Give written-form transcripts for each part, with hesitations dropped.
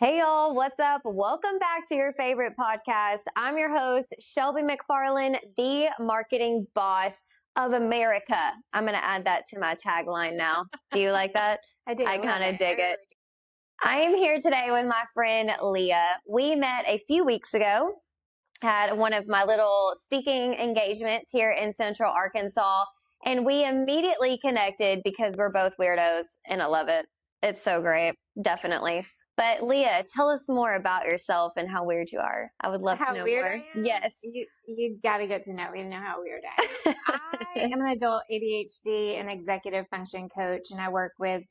Hey y'all, what's up? Welcome back to your favorite podcast. I'm your host, Shelby McFarland, the marketing boss of America. I'm going to add that to my tagline now. Do you like that? I do. I kind of dig it. I am here today with my friend Leia. We met a few weeks ago, had one of my little speaking engagements here in Central Arkansas, and we immediately connected because we're both weirdos, and I love it. It's so great. Definitely. But Leah, tell us more about yourself and how weird you are. I would love to know weird more. I am? Yes. You got to get to know me to know how weird I am. I am an adult ADHD and executive function coach, and I work with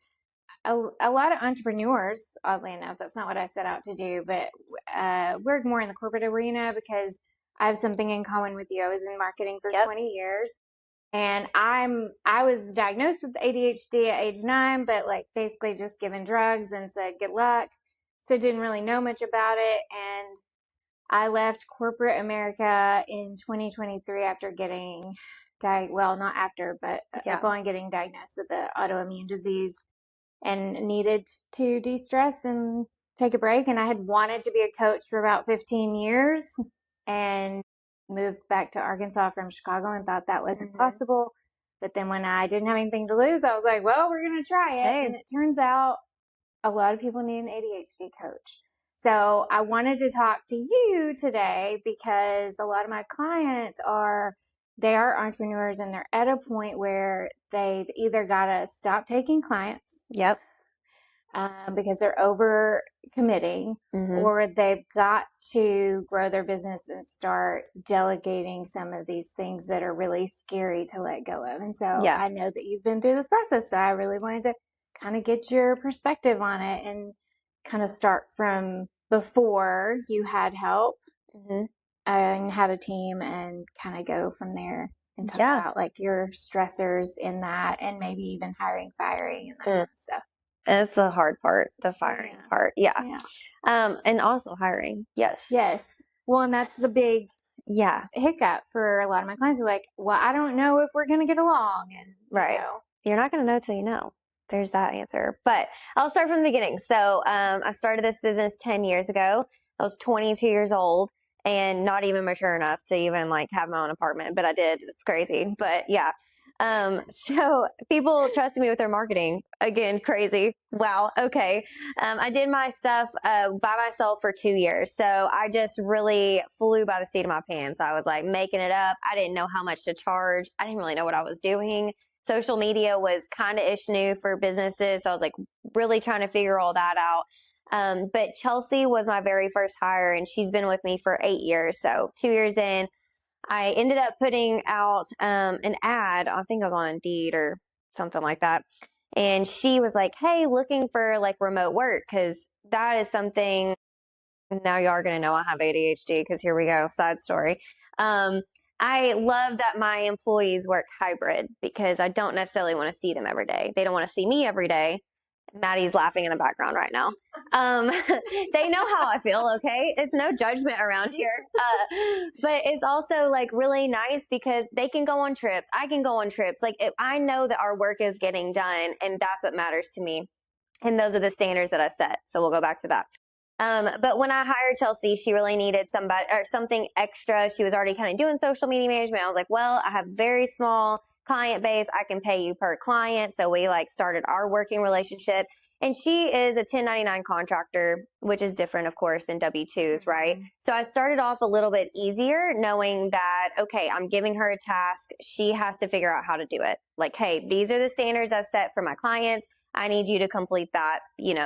a lot of entrepreneurs. Oddly enough, that's not what I set out to do, but work more in the corporate arena because I have something in common with you. I was in marketing for 20 years. And I was diagnosed with ADHD at age 9, but like basically just given drugs and said, good luck. So didn't really know much about it. And I left corporate America in 2023 after getting not after, but upon getting diagnosed with the autoimmune disease and needed to de-stress and take a break. And I had wanted to be a coach for about 15 years and moved back to Arkansas from Chicago and thought that wasn't possible. But then when I didn't have anything to lose, I was like, well, we're going to try it. Hey. And it turns out a lot of people need an ADHD coach. So I wanted to talk to you today because a lot of my clients they are entrepreneurs and they're at a point where they've either got to stop taking clients. Yep. Because they're over committing, or they've got to grow their business and start delegating some of these things that are really scary to let go of. And so I know that you've been through this process, so I really wanted to kind of get your perspective on it and kind of start from before you had help and had a team and kind of go from there and talk about like your stressors in that and maybe even hiring, firing, and that kind of stuff. That's the hard part, the firing part. Yeah. And also hiring. Yes. Yes. Well, and that's a big hiccup for a lot of my clients. Are like, well, I don't know if we're going to get along. And you know. You're not going to know till you know. There's that answer. But I'll start from the beginning. So I started this business 10 years ago. I was 22 years old and not even mature enough to even like have my own apartment, but I did. It's crazy. But yeah. So people trusted me with their marketing. Again, crazy. Wow. Okay. I did my stuff by myself for 2 years. So I just really flew by the seat of my pants. I was like making it up. I didn't know how much to charge. I didn't really know what I was doing. Social media was kind of ish new for businesses. So I was like really trying to figure all that out. But Chelsea was my very first hire and she's been with me for 8 years. So 2 years in, I ended up putting out an ad. I think I was on Indeed or something like that. And she was like, hey, looking for like remote work because that is something. Now you are going to know I have ADHD because here we go. Side story. I love that my employees work hybrid because I don't necessarily want to see them every day. They don't want to see me every day. Maddie's laughing in the background right now. They know how I feel, okay? It's no judgment around here. But it's also like really nice because they can go on trips. I can go on trips. Like if I know that our work is getting done and that's what matters to me. And those are the standards that I set. So we'll go back to that. But when I hired Chelsea, she really needed somebody or something extra. She was already kind of doing social media management. I was like, well, I have very small client base. I can pay you per client. So we like started our working relationship. And she is a 1099 contractor, which is different, of course, than W-2s, right? So I started off a little bit easier knowing that, okay, I'm giving her a task. She has to figure out how to do it. Like, hey, these are the standards I've set for my clients. I need you to complete that,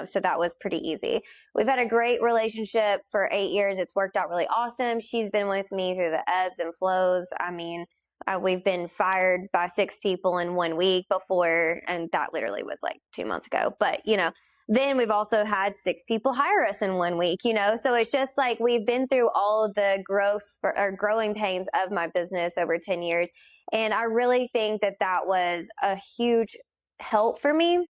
so that was pretty easy. We've had a great relationship for 8 years. It's worked out really awesome. She's been with me through the ebbs and flows. I mean, we've been fired by 6 people in 1 week before, and that literally was like 2 months ago. But, then we've also had 6 people hire us in 1 week, so it's just like we've been through all of the growing pains of my business over 10 years. And I really think that that was a huge help for me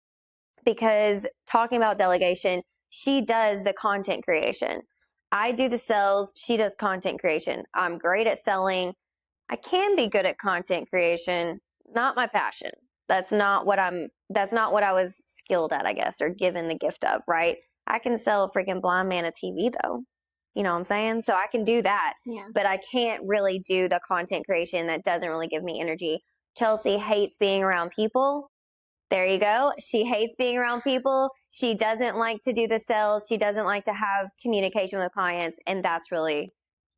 because talking about delegation, she does the content creation. I do the sales. She does content creation. I'm great at selling. I can be good at content creation, not my passion. That's not what I was skilled at, I guess, or given the gift of, right? I can sell a freaking blind man a TV though. You know what I'm saying? So I can do that, Yeah. but I can't really do the content creation that doesn't really give me energy. Chelsea hates being around people. There you go. She hates being around people. She doesn't like to do the sales. She doesn't like to have communication with clients. And that's really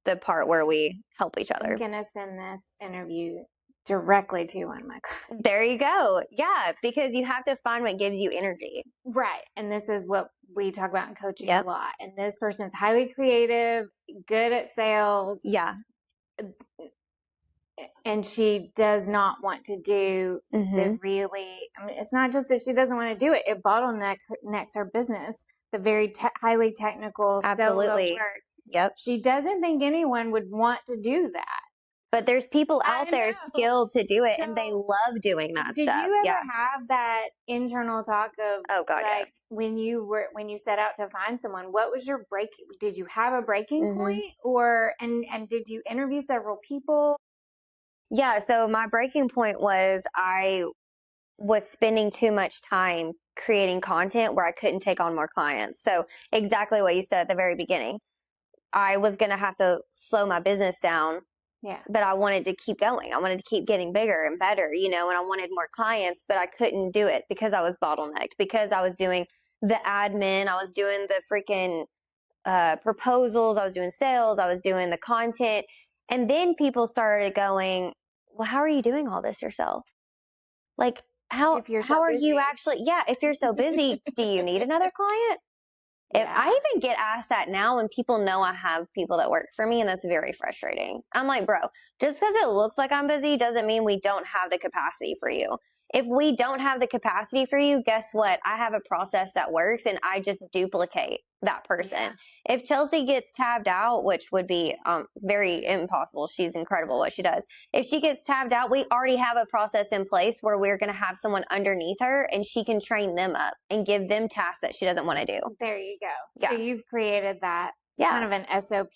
the part where we help each other. I'm going to send this interview directly to one of my clients. There you go. Yeah, because you have to find what gives you energy. Right. And this is what we talk about in coaching Yep. a lot. And this person's highly creative, good at sales. Yeah. And she does not want to do the really, I mean, it's not just that she doesn't want to do it. It bottlenecks her business, the very highly technical solo work. Yep. She doesn't think anyone would want to do that. But there's people out there skilled to do it, So, and they love doing that stuff. Did you ever have that internal talk of, oh God, like, when you set out to find someone, what was your did you have a breaking point, or, and did you interview several people? Yeah. So my breaking point was I was spending too much time creating content where I couldn't take on more clients. So exactly what you said at the very beginning. I was going to have to slow my business down. Yeah. But I wanted to keep going. I wanted to keep getting bigger and better, you know, and I wanted more clients, but I couldn't do it because I was bottlenecked, because I was doing the admin, I was doing the freaking proposals, I was doing sales, I was doing the content. And then people started going, well, how are you doing all this yourself? Like, how are you actually, if you're so busy, do you need another client? If I even get asked that now, and people know I have people that work for me, and that's very frustrating. I'm like, bro, just because it looks like I'm busy doesn't mean we don't have the capacity for you. If we don't have the capacity for you, guess what? I have a process that works, and I just duplicate that person. Yeah. If Chelsea gets tabbed out, which would be very impossible, she's incredible what she does. If she gets tabbed out, we already have a process in place where we're going to have someone underneath her, and she can train them up and give them tasks that she doesn't want to do. There you go. Yeah. So you've created that kind of an SOP.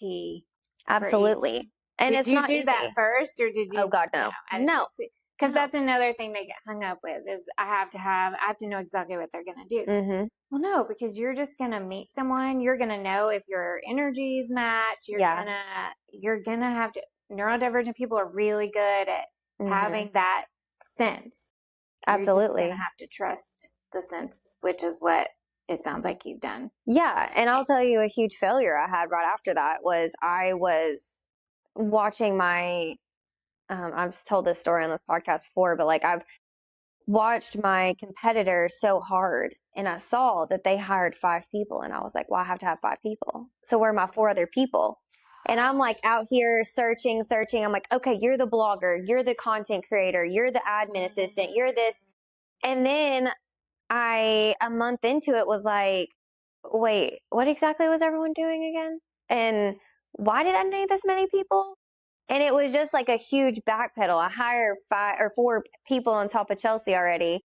Absolutely. And did you do that first, or did you? Oh God, no. No. Because that's another thing they get hung up with is I have to know exactly what they're going to do. Mm-hmm. Well, no, because you're just going to meet someone. You're going to know if your energies match. You're going to have to, neurodivergent people are really good at having that sense. Absolutely. You're going to have to trust the sense, which is what it sounds like you've done. Yeah. And I'll tell you a huge failure I had right after that was I was watching my, I've told this story on this podcast before, but like I've watched my competitor so hard, and I saw that they hired 5 people, and I was like, well, I have to have 5 people. So where are my 4 other people? And I'm like out here searching. I'm like, okay, you're the blogger, you're the content creator, you're the admin assistant, you're this. And then a month into it was like, wait, what exactly was everyone doing again? And why did I need this many people? And it was just like a huge backpedal. I hired 5 or 4 people on top of Chelsea already.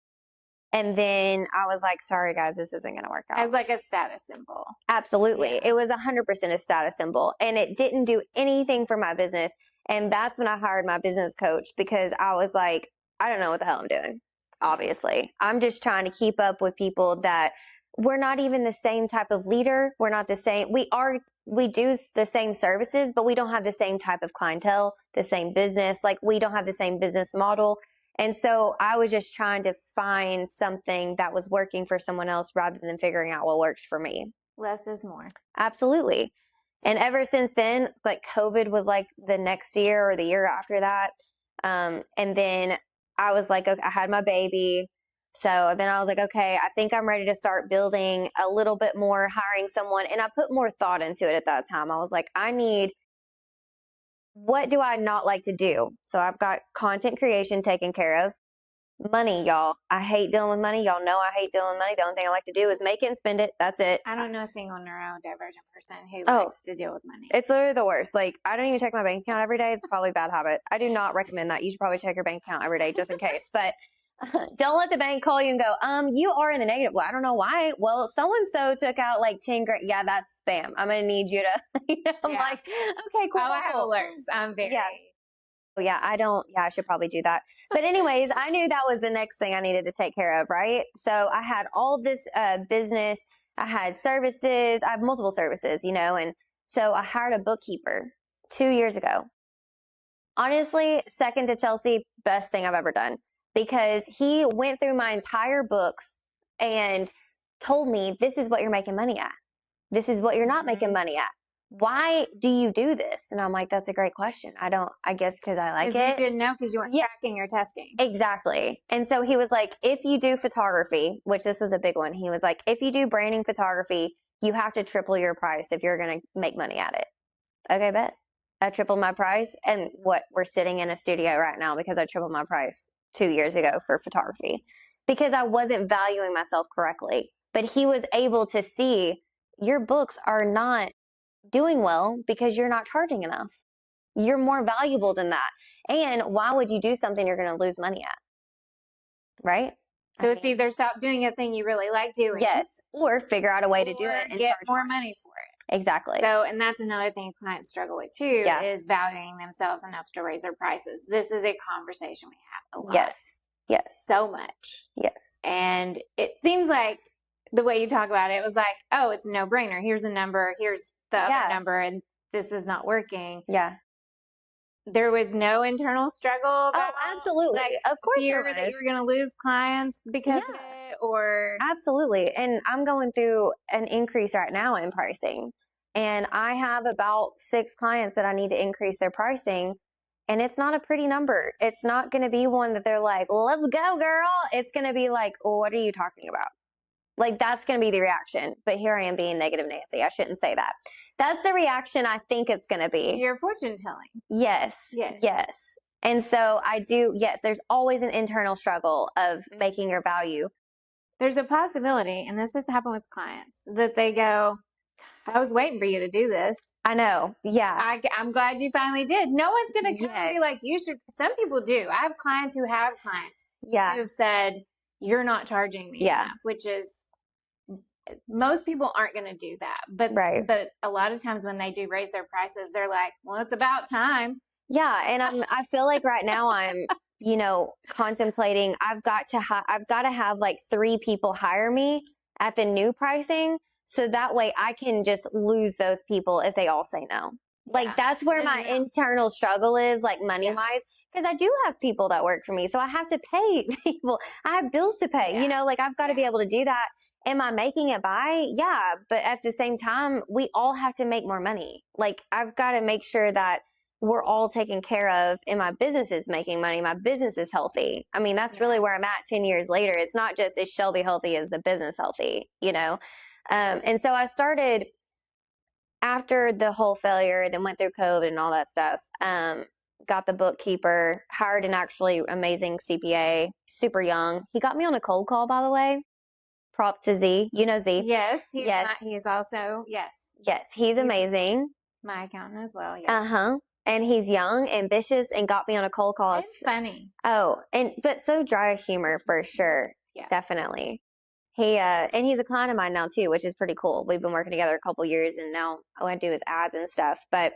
And then I was like, sorry guys, this isn't going to work out. As like a status symbol. Absolutely. Yeah. It was 100% a status symbol, and it didn't do anything for my business. And that's when I hired my business coach, because I was like, I don't know what the hell I'm doing. Obviously, I'm just trying to keep up with people that we're not even the same type of leader. We're not the same. We do the same services, but we don't have the same type of clientele, the same business. Like, we don't have the same business model. And so I was just trying to find something that was working for someone else rather than figuring out what works for me. Less is more. Absolutely. And ever since then, like COVID was like the next year or the year after that. And then I was like, okay, I had my baby. So then I was like, okay, I think I'm ready to start building a little bit more, hiring someone. And I put more thought into it at that time. I was like, what do I not like to do? So I've got content creation taken care of. Money, y'all. I hate dealing with money. Y'all know I hate dealing with money. The only thing I like to do is make it and spend it. That's it. I don't know a single neurodivergent person who likes to deal with money. It's literally the worst. Like, I don't even check my bank account every day. It's probably a bad habit. I do not recommend that. You should probably check your bank account every day just in case. But don't let the bank call you and go, you are in the negative. Well, I don't know why. Well, so-and-so took out like 10 grand. Yeah, that's spam. I'm going to need you to, I'm like, okay, cool. Oh, I have alerts. I'm very. Yeah, I should probably do that. But anyways, I knew that was the next thing I needed to take care of, right? So I had all this business. I had services. I have multiple services, you know, and so I hired a bookkeeper 2 years ago. Honestly, second to Chelsea, best thing I've ever done because he went through my entire books and told me, this is what you're making money at. This is what you're not making money at. Why do you do this? And I'm like, that's a great question. I guess because I like it. Because you didn't know because you weren't tracking or testing. Exactly. And so he was like, if you do photography, which this was a big one, he was like, if you do branding photography, you have to triple your price if you're going to make money at it. Okay, bet. I tripled my price. And we're sitting in a studio right now because I tripled my price 2 years ago for photography because I wasn't valuing myself correctly. But he was able to see your books are not doing well because you're not charging enough. You're more valuable than that. And why would you do something you're going to lose money at? Right? So it's either stop doing a thing you really like doing. Yes. Or figure out a way to do it and get charge more money for it. Exactly. So, and that's another thing clients struggle with too, is valuing themselves enough to raise their prices. This is a conversation we have a lot. Yes. Yes. So much. Yes. And it seems like the way you talk about it was like, oh, it's a no-brainer. Here's a number. Here's the other number. And this is not working. Yeah. There was no internal struggle about absolutely. Like, of course fear that you were going to lose clients because of it, or absolutely. And I'm going through an increase right now in pricing. And I have about 6 clients that I need to increase their pricing. And it's not a pretty number. It's not going to be one that they're like, let's go, girl. It's going to be like, what are you talking about? Like, that's going to be the reaction. But here I am being negative Nancy. I shouldn't say that. That's the reaction I think it's going to be. Your fortune telling. Yes. Yes. Yes. And so I do, yes, there's always an internal struggle of making your value. There's a possibility, and this has happened with clients, that they go, I was waiting for you to do this. I know. Yeah. I'm glad you finally did. No one's going to come and be like, you should. Some people do. I have clients who have clients who have said, you're not charging me enough, which is, most people aren't going to do that. But a lot of times when they do raise their prices, they're like, well, it's about time. Yeah. And I feel like right now I'm, you know, contemplating, I've got to have like 3 people hire me at the new pricing. So that way I can just lose those people if they all say no. Like that's where my internal struggle is, like money wise, because I do have people that work for me. So I have to pay people. I have bills to pay, you know, like I've got to be able to do that. Am I making it by? Yeah. But at the same time, we all have to make more money. Like I've got to make sure that we're all taken care of and my business is making money. My business is healthy. I mean, that's really where I'm at 10 years later. It's not just, is Shelby healthy? Is the business healthy? You know? And so I started after the whole failure, then went through COVID and all that stuff. Got the bookkeeper, hired an actually amazing CPA, super young. He got me on a cold call, by the way. Props to Z. You know Z. Yes. He's also, yes. Yes. He's amazing. My accountant as well. Yes. Uh-huh. And he's young, ambitious, and got me on a cold call. It's funny. Oh, but so dry of humor for sure. Yeah. Definitely. And he's a client of mine now too, which is pretty cool. We've been working together a couple years and now all I do is ads and stuff. But,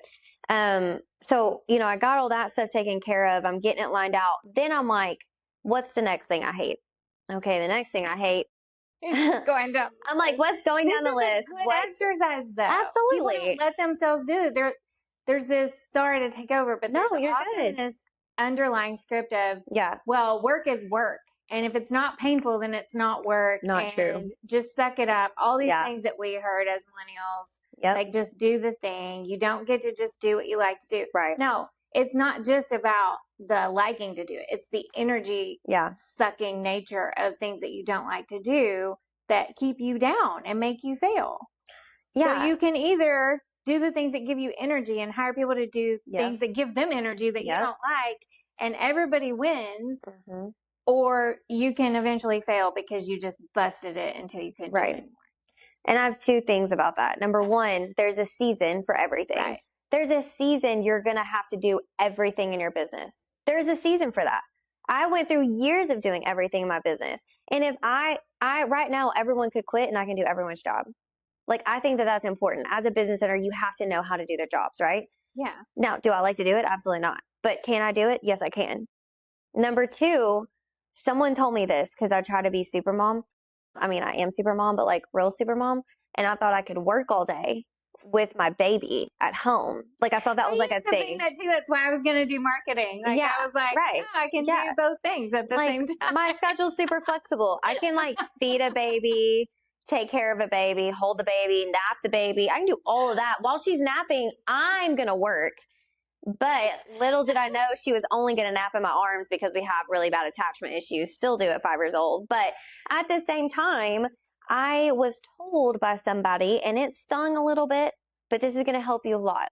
so, you know, I got all that stuff taken care of. I'm getting it lined out. Then I'm like, what's the next thing I hate? Okay. The next thing I hate. It's going down. I'm like, what's going down the list? What exercise though? Absolutely. People don't let themselves do it. There's this, sorry to take over, but there's often this underlying script of, well, work is work. And if it's not painful, then it's not work. Not true. Just suck it up. All these things that we heard as millennials, like just do the thing. You don't get to just do what you like to do. Right. No, it's not just about the liking to do it. It's the energy sucking nature of things that you don't like to do that keep you down and make you fail. Yeah. So you can either do the things that give you energy and hire people to do things that give them energy that you don't like, and everybody wins. Mm-hmm. Or you can eventually fail because you just busted it until you couldn't do it anymore. And I have 2 things about that. Number 1, there's a season for everything. Right. There's a season you're going to have to do everything in your business. There's a season for that. I went through years of doing everything in my business. And if I right now, everyone could quit and I can do everyone's job. Like, I think that that's important. As a business owner, you have to know how to do their jobs, right? Yeah. Now, do I like to do it? Absolutely not. But can I do it? Yes, I can. Number 2, someone told me this because I try to be super mom. I mean, I am super mom, but like real super mom. And I thought I could work all day with my baby at home. Like I thought that was like a used to thing. think that too. That's why I was going to do marketing. Like Yeah, I was like, right. I can Yeah. do both things at the Like same time. my schedule's super flexible. I can like feed a baby, take care of a baby, hold the baby, nap the baby. I can do all of that. While she's napping, I'm going to work. But little did I know she was only going to nap in my arms because we have really bad attachment issues, still do at 5 years old. But at the same time, I was told by somebody, and it stung a little bit, but this is going to help you a lot.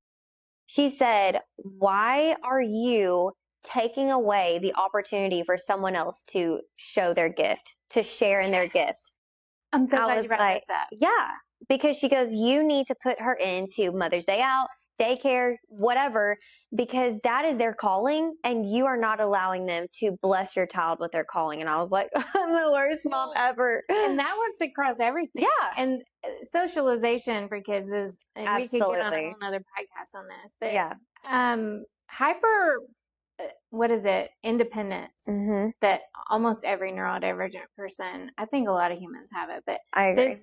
She said, "Why are you taking away the opportunity for someone else to show their gift, to share in their gift?" I'm so I glad was you brought like, this up. yeah, because she goes, "You need to put her into Mother's Day out, daycare, whatever, because that is their calling, and you are not allowing them to bless your child with their calling." And I was like, I'm the worst mom ever. And that works across everything. Yeah. And socialization for kids is, and we could get on a Absolutely. whole nother podcast on this, but Yeah. hyper, what is it? Independence Mm-hmm. that almost every neurodivergent person, I think a lot of humans have it, but I agree.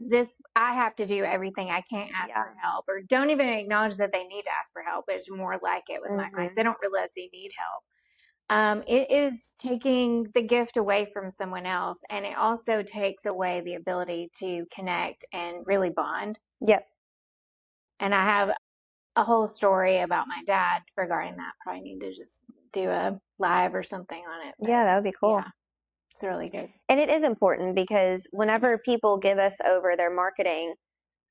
I have to do everything. I can't ask Yeah. for help, or don't even acknowledge that they need to ask for help. It's more like it with my clients. They don't realize they need help. It is taking the gift away from someone else, and it also takes away the ability to connect and really bond. Yep. And I have a whole story about my dad regarding that. Probably need to just do a live or something on it. Yeah, that would be cool. Yeah, it's really good. And it is important because whenever people give us over their marketing,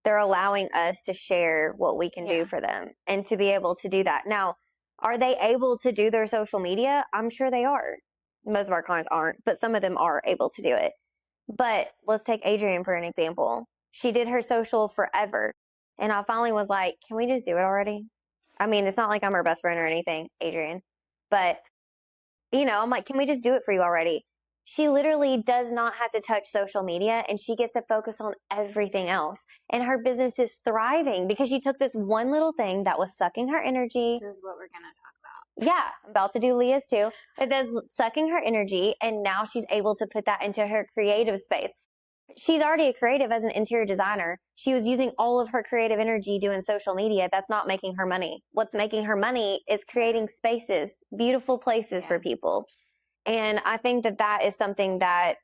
they're allowing us to share what we can do for them and to be able to do that. Now, are they able to do their social media? I'm sure they are. Most of our clients aren't, but some of them are able to do it. But let's take Adrienne for an example. She did her social forever. And I finally was like, can we just do it already? I mean, it's not like I'm her best friend or anything, Adrienne. But, I'm like, can we just do it for you already? She literally does not have to touch social media and she gets to focus on everything else. And her business is thriving because she took this one little thing that was sucking her energy. This is what we're going to talk about. Yeah, I'm about to do Leah's too. It does sucking her energy, and now she's able to put that into her creative space. She's already a creative as an interior designer. She was using all of her creative energy doing social media. That's not making her money. What's making her money is creating spaces, beautiful places for people. And I think that that is something that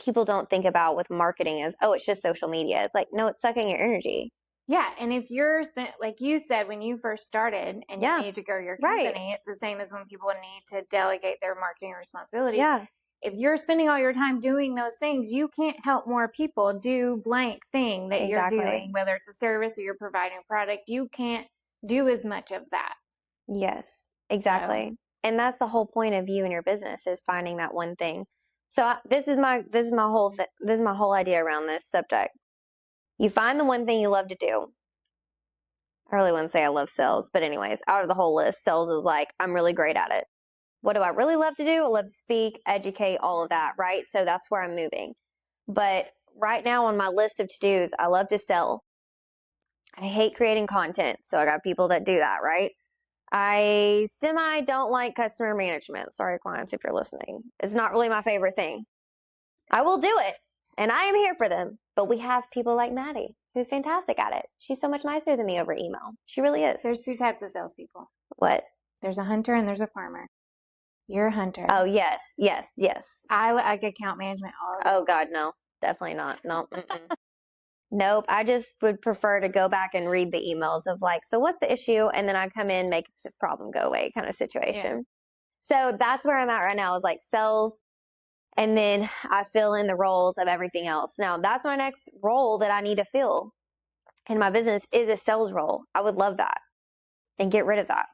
people don't think about with marketing is, oh, it's just social media. It's like, no, it's sucking your energy. Yeah. And if you're like you said, when you first started and you need to grow your company, it's the same as when people need to delegate their marketing responsibilities. Yeah. If you're spending all your time doing those things, you can't help more people do blank thing that you're doing, whether it's a service or you're providing a product. You can't do as much of that. Yes, exactly. So. And that's the whole point of you and your business is finding that one thing. So this is my whole idea around this subject. You find the one thing you love to do. I really wouldn't say I love sales, but anyways, out of the whole list, sales is like, I'm really great at it. What do I really love to do? I love to speak, educate, all of that, right? So that's where I'm moving. But right now on my list of to-dos, I love to sell. I hate creating content. So I got people that do that, right? I don't like customer management. Sorry, clients, if you're listening. It's not really my favorite thing. I will do it, and I am here for them. But we have people like Maddie, who's fantastic at it. She's so much nicer than me over email. She really is. There's two types of salespeople. What? There's a hunter and there's a farmer. You're a hunter. Oh, yes. I like account management. Oh, God, no. Definitely not. No. Nope. I just would prefer to go back and read the emails of like, so what's the issue? And then I come in, make the problem go away kind of situation. Yeah. So that's where I'm at right now is like sales. And then I fill in the roles of everything else. Now that's my next role that I need to fill in my business is a sales role. I would love that and get rid of that.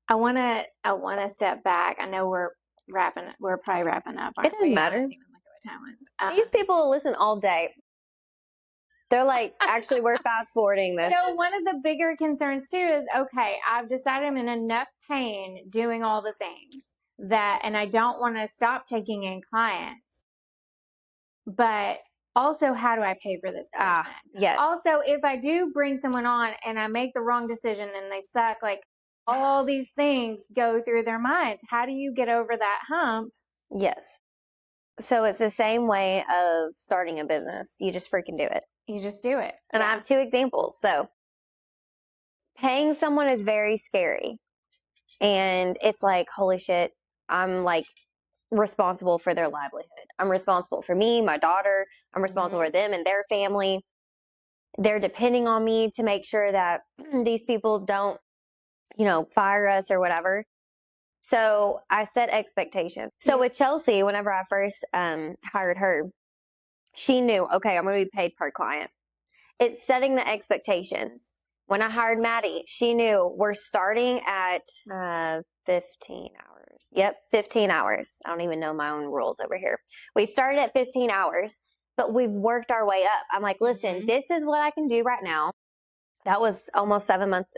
I want to step back. I know we're probably wrapping up. It doesn't matter. I didn't even look at what time it was. These people will listen all day. They're like, actually, we're fast forwarding this. So one of the bigger concerns too is, okay, I've decided I'm in enough pain doing all the things and I don't want to stop taking in clients, but also how do I pay for this person? Yes. Also, if I do bring someone on and I make the wrong decision and they suck, like all these things go through their minds. How do you get over that hump? Yes. So it's the same way of starting a business. You just freaking do it. You just do it. And I have 2 examples. So paying someone is very scary. And it's like, holy shit, I'm like responsible for their livelihood. I'm responsible for me, my daughter. I'm responsible for them and their family. They're depending on me to make sure that these people don't, fire us or whatever. So I set expectations. So with Chelsea, whenever I first hired her, she knew, okay, I'm going to be paid per client. It's setting the expectations. When I hired Maddie, she knew we're starting at 15 hours. Yep, 15 hours. I don't even know my own rules over here. We started at 15 hours, but we've worked our way up. I'm like, listen, this is what I can do right now. That was almost 7 months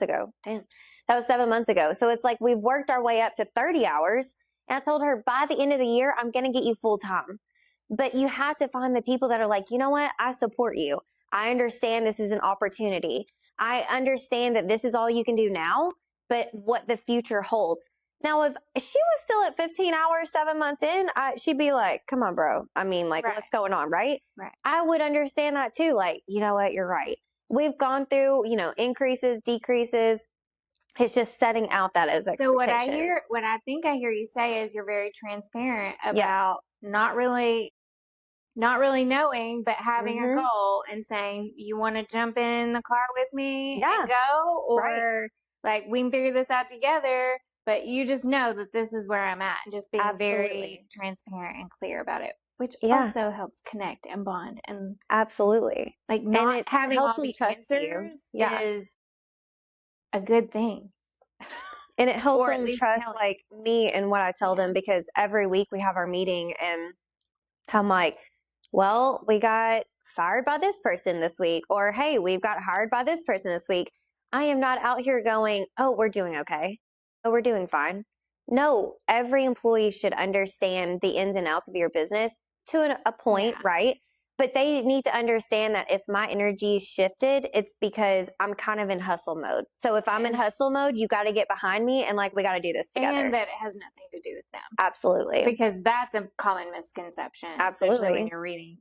ago. Damn. That was 7 months ago. So it's like we've worked our way up to 30 hours. And I told her by the end of the year, I'm going to get you full time. But you have to find the people that are like, you know what? I support you. I understand this is an opportunity. I understand that this is all you can do now, but what the future holds. Now, if she was still at 15 hours, 7 months in, she'd be like, come on, bro. I mean, like, what's going on, right? I would understand that too. Like, you know what? You're right. We've gone through, increases, decreases. It's just setting out that as expectations. So what I think I hear you say is you're very transparent about not really knowing, but having a goal and saying, you want to jump in the car with me and go, or like we can figure this out together, but you just know that this is where I'm at, and just being very transparent and clear about it, which also helps connect and bond. And absolutely, like not having all the answers is a good thing. And it helps them trust like me and what I tell them, because every week we have our meeting and I'm like, well, we got fired by this person this week, or hey, we've got hired by this person this week. I am not out here going, oh, we're doing okay. Oh, we're doing fine. No, every employee should understand the ins and outs of your business to a point, right? But they need to understand that if my energy shifted, it's because I'm kind of in hustle mode. So if I'm in hustle mode, you got to get behind me and like, we got to do this together. And that it has nothing to do with them. Absolutely. Because that's a common misconception. Absolutely. Especially when you're reading,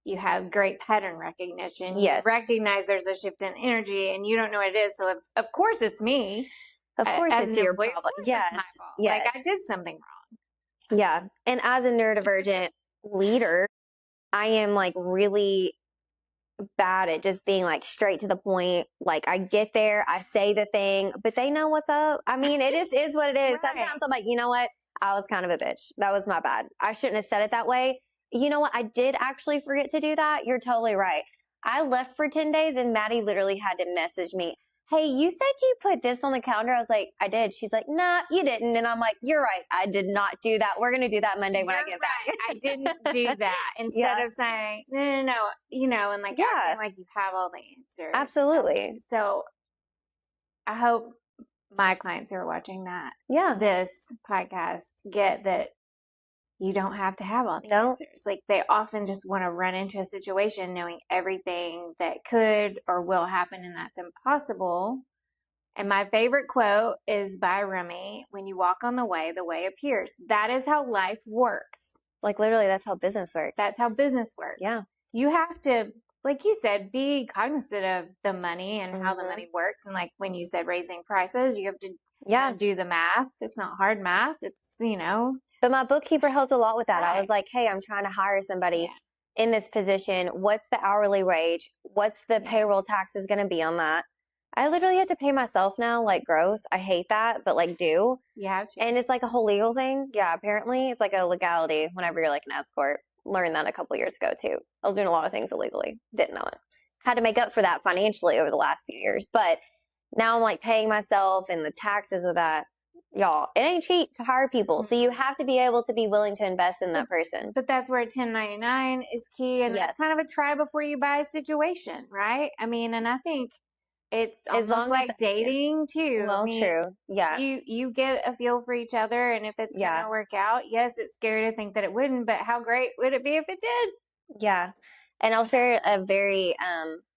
you have great pattern recognition. Yes. You recognize there's a shift in energy and you don't know what it is. So of course it's me. Of course it's your problem. Yes. It's my fault. Yes. Like I did something wrong. Yeah. And as a neurodivergent leader, I am like really bad at just being like straight to the point. Like I get there, I say the thing, but they know what's up. I mean, it just is what it is. Sometimes I'm like, you know what? I was kind of a bitch. That was my bad. I shouldn't have said it that way. You know what? I did actually forget to do that. You're totally right. I left for 10 days and Maddie literally had to message me, hey, you said you put this on the calendar. I was like, I did. She's like, nah, you didn't. And I'm like, you're right. I did not do that. We're going to do that Monday when I get back. I didn't do that. Instead of saying, no, and like acting like you have all the answers. Absolutely. So I hope my clients who are watching this podcast get that you don't have to have all the answers. Like they often just want to run into a situation knowing everything that could or will happen, and that's impossible. And my favorite quote is by Rumi: when you walk on the way appears. That is how life works. Like literally, that's how business works. That's how business works. Yeah. You have to, like you said, be cognizant of the money and how the money works. And like when you said raising prices, you have to do the math. It's not hard math. It's, But my bookkeeper helped a lot with that. I was like, hey, I'm trying to hire somebody in this position. What's the hourly wage? What's the payroll taxes going to be on that? I literally have to pay myself now, like gross. I hate that, but like do. You have to. And it's like a whole legal thing. Yeah, apparently it's like a legality whenever you're like an escort. Learned that a couple years ago too. I was doing a lot of things illegally. Didn't know it. Had to make up for that financially over the last few years. But now I'm like paying myself and the taxes with that. Y'all, it ain't cheap to hire people. So you have to be able to be willing to invest in that person. But that's where 1099 is key. And it's kind of a try before you buy situation, right? I mean, and I think it's almost like dating too. Well, true. Yeah. You get a feel for each other, and if it's going to work out, yes, it's scary to think that it wouldn't, but how great would it be if it did? Yeah. And I'll share a very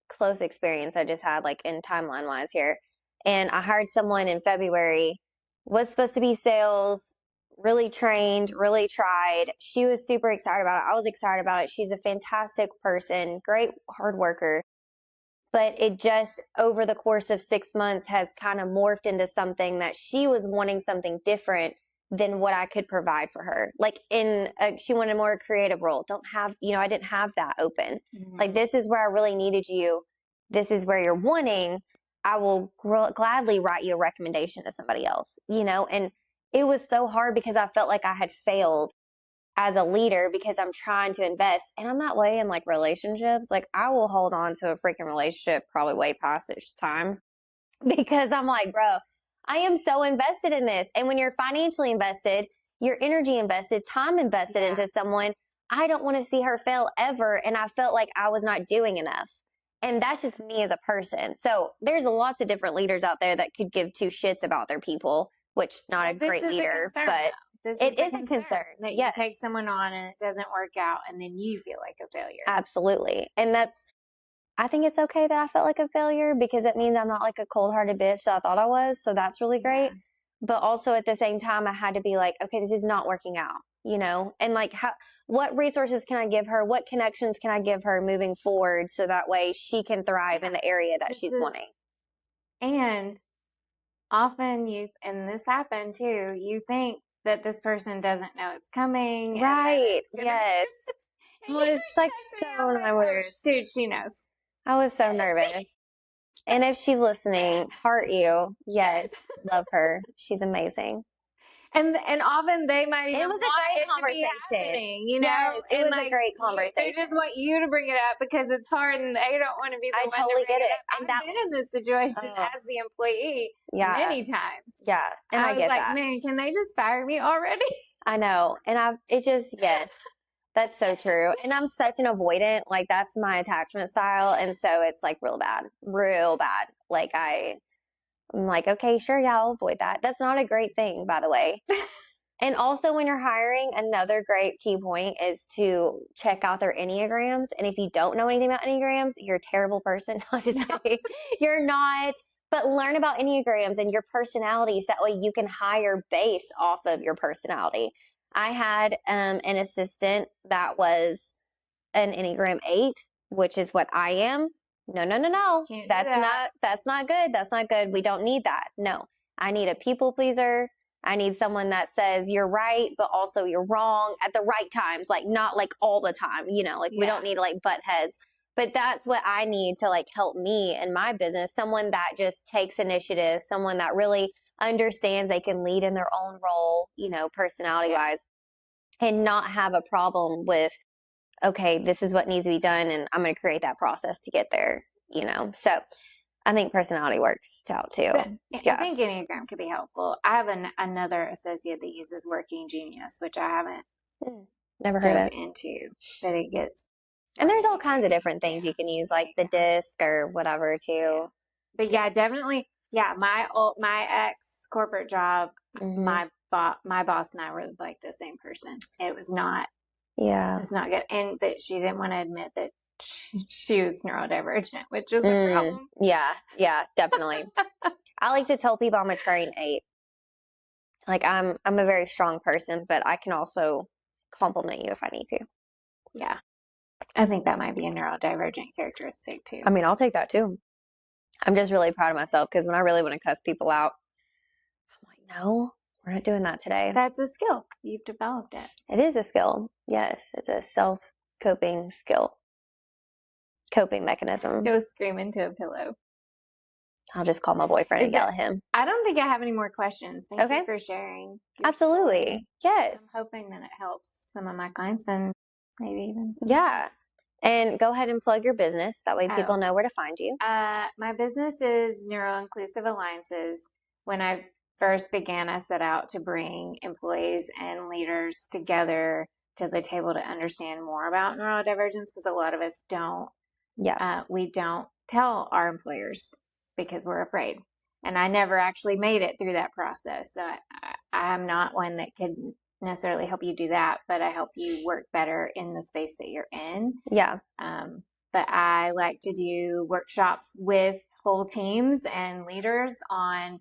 close experience I just had, like in timeline wise here. And I hired someone in February, was supposed to be sales, really trained, really tried. She was super excited about it. I was excited about it. She's a fantastic person, great hard worker. But it just over the course of 6 months has kind of morphed into something that she was wanting something different than what I could provide for her. Like she wanted a more creative role. Don't have, I didn't have that open. Mm-hmm. Like, this is where I really needed you. This is where you're wanting. I will gladly write you a recommendation to somebody else, and it was so hard because I felt like I had failed as a leader because I'm trying to invest, and I'm that way in like relationships. Like, I will hold on to a freaking relationship probably way past its time because I'm like, bro, I am so invested in this. And when you're financially invested, your energy invested, time invested into someone, I don't want to see her fail ever. And I felt like I was not doing enough. And that's just me as a person. So there's lots of different leaders out there that could give two shits about their people, which not a great leader, but it is a concern that you take someone on and it doesn't work out and then you feel like a failure. Absolutely. And I think it's okay that I felt like a failure because it means I'm not like a cold-hearted bitch that I thought I was. So that's really great. But also at the same time, I had to be like, okay, this is not working out, and like, what resources can I give her? What connections can I give her moving forward so that way she can thrive in the area that she's wanting? And often and this happened too, you think that this person doesn't know it's coming. Right. Yes. I was like so nervous. Dude, she knows. I was so nervous. And if she's listening, heart you. Yes. Love her. She's amazing. And often they might even it was a great conversation. Yes, it was a great conversation. They just want you to bring it up because it's hard and they don't want to be the one totally to bring get it up. I've been in this situation as the employee many times. Yeah. And I was get like, that. man, can they just fire me already? I know. And yes, that's so true. And I'm such an avoidant. Like, that's my attachment style. And so it's like real bad. Like, I'm like, okay, sure. Yeah, I'll avoid that. That's not a great thing, by the way. And also, when you're hiring, another great key point is to check out their Enneagrams. And if you don't know anything about Enneagrams, you're a terrible person. No, just kidding. You're not. But learn about Enneagrams and your personalities. That way you can hire based off of your personality. I had an assistant that was an Enneagram 8, which is what I am. No. That's not good. That's not good. We don't need that. No, I need a people pleaser. I need someone that says you're right, but also you're wrong at the right times. Like, not like all the time, we don't need to like butt heads, but that's what I need to like help me in my business. Someone that just takes initiative, someone that really understands they can lead in their own role, personality wise, and not have a problem with, okay, this is what needs to be done, and I'm going to create that process to get there, So I think personality works out too. I think Enneagram could be helpful. I have another associate that uses Working Genius, which I haven't never heard of into, but it gets. And there's all kinds of different things you can use, like the disc or whatever too. But definitely. Yeah, my ex corporate job, my boss and I were like the same person. It was not. Yeah, it's not good. But she didn't want to admit that she was neurodivergent, which was a problem. Yeah, definitely. I like to tell people I'm a trained 8. Like, I'm a very strong person, but I can also compliment you if I need to. Yeah. I think that might be a neurodivergent characteristic too. I mean, I'll take that too. I'm just really proud of myself because when I really want to cuss people out, I'm like, no, we're not doing that today. That's a skill. You've developed it. It is a skill. Yes, it's a self-coping skill. Coping mechanism. Go scream into a pillow. I'll just call my boyfriend and yell at him. I don't think I have any more questions. Thank you for sharing. Absolutely. Story. Yes. I'm hoping that it helps some of my clients and maybe even some. Yeah. And go ahead and plug your business. That way people know where to find you. My business is Neuro-Inclusive Alliances. When I first began, I set out to bring employees and leaders together to the table to understand more about neurodivergence, because a lot of us don't. Yeah. We don't tell our employers because we're afraid. And I never actually made it through that process. So I'm not one that could necessarily help you do that, but I help you work better in the space that you're in. Yeah. But I like to do workshops with whole teams and leaders on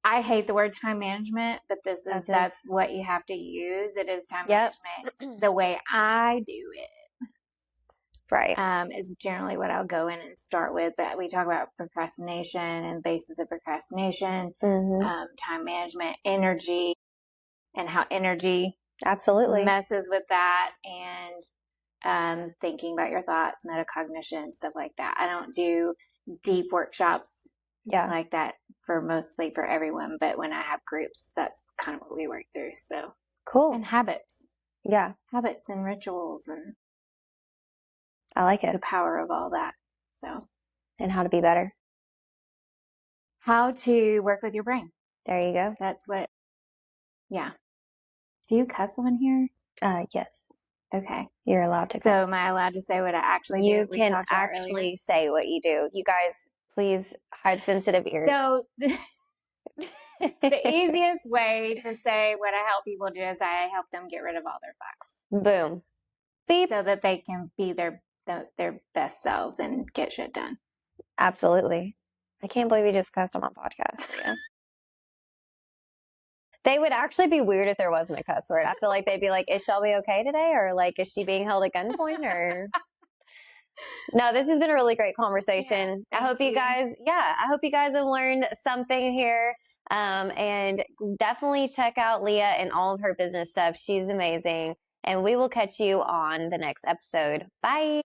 I hate the word time management, but that's what you have to use. It is time management. The way I do it. Right. Is generally what I'll go in and start with. But we talk about procrastination and basis of procrastination, time management, energy, and how energy absolutely messes with that, and thinking about your thoughts, metacognition, stuff like that. I don't do deep workshops like that mostly for everyone, but when I have groups, that's kind of what we work through. So cool. And habits. Yeah. Habits and rituals, and I like it. The power of all that. So, and how to be better. How to work with your brain. There you go. That's what, yeah. Do you cuss on here? Yes. Okay. You're allowed to cuss. So am I allowed to say what I actually do? You can actually say what you do. You guys, please hide sensitive ears. So the easiest way to say what I help people do is I help them get rid of all their fucks. Boom. Beep. So that they can be their best selves and get shit done. Absolutely. I can't believe you just cussed on my podcast. Yeah. They would actually be weird if there wasn't a cuss word. I feel like they'd be like, is Shelby okay today? Or like, is she being held at gunpoint? Or no, this has been a really great conversation. I hope you guys have learned something here. And definitely check out Leia and all of her business stuff. She's amazing. And we will catch you on the next episode. Bye.